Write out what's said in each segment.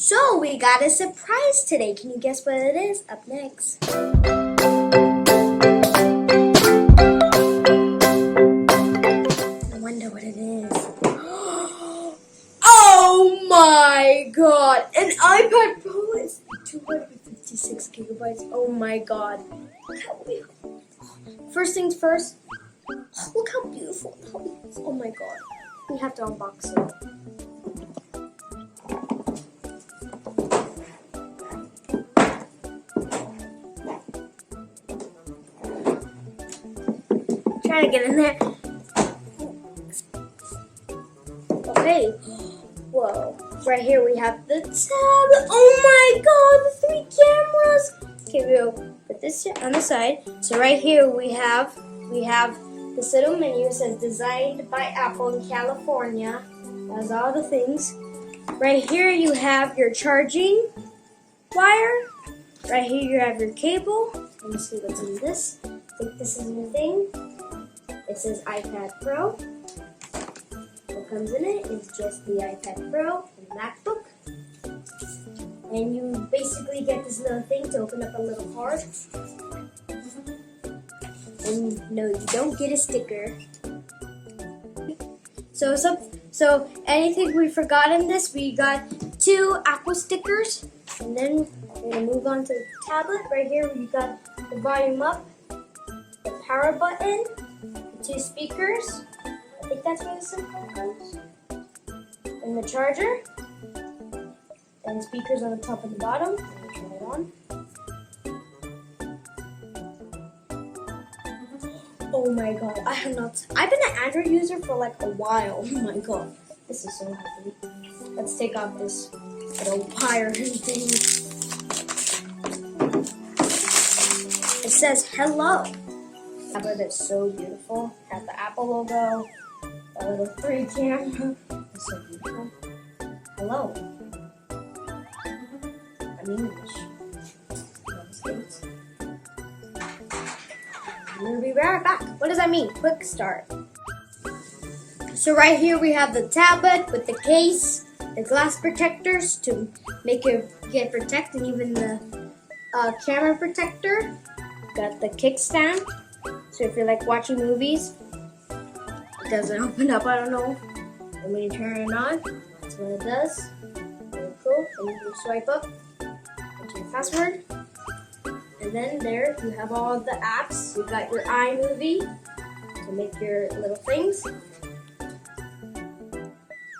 So we got a surprise today. Can you guess what it is? Up next. I wonder what it is. Oh my god! An iPad Pro is 256 gigabytes. Oh my god. Look how beautiful. First things first. Look how beautiful that is. Oh my god. We have to unbox it. Trying to get in there. Okay. Whoa. Right here we have the tab. Oh my god, the 3 cameras. Okay, we'll put this on the side. So right here we have this little menu. It says designed by Apple in California. That's all the things. Right here you have your charging wire. Right here you have your cable. Let me see what's in this. I think this is the thing. It says iPad Pro. What comes in it is just the iPad Pro and MacBook. And you basically get this little thing to open up a little card. And no, you don't get a sticker. So anything we forgot in this, we got 2 Apple stickers. And then we're gonna move on to the tablet. Right here we got the volume up, the power button, 2 speakers. I think that's where the SIM card goes. And the charger. And speakers on the top and the bottom. Turn it on. Oh my god, I've been an Android user for like a while. Oh my god, this is so heavy. Let's take off this little wire thing. It says hello. Tablet is so beautiful. Has the Apple logo, the little 3 camera. It's so beautiful. Hello. I'm English. United States. I'm gonna be right back. What does that mean? Quick start. So right here we have the tablet with the case, the glass protectors to make it get protected, and even the camera protector. Got the kickstand. So if you're like watching movies, it doesn't open up, I don't know. And when you turn it on, that's what it does. Very cool. And you swipe up, enter your password. And then there you have all the apps. You got your iMovie to make your little things.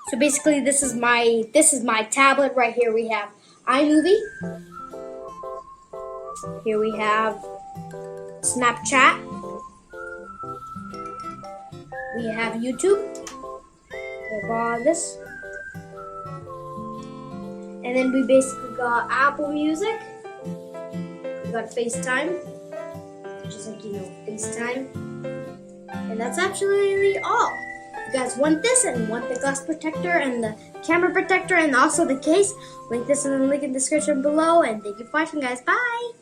So basically this is my tablet. Right here we have iMovie. Here we have Snapchat. We have YouTube. We have all this. And then we basically got Apple Music. We got FaceTime. Just like, FaceTime. And that's actually all. If you guys want this and want the glass protector and the camera protector and also the case, link this in the link in the description below. And thank you for watching, guys. Bye!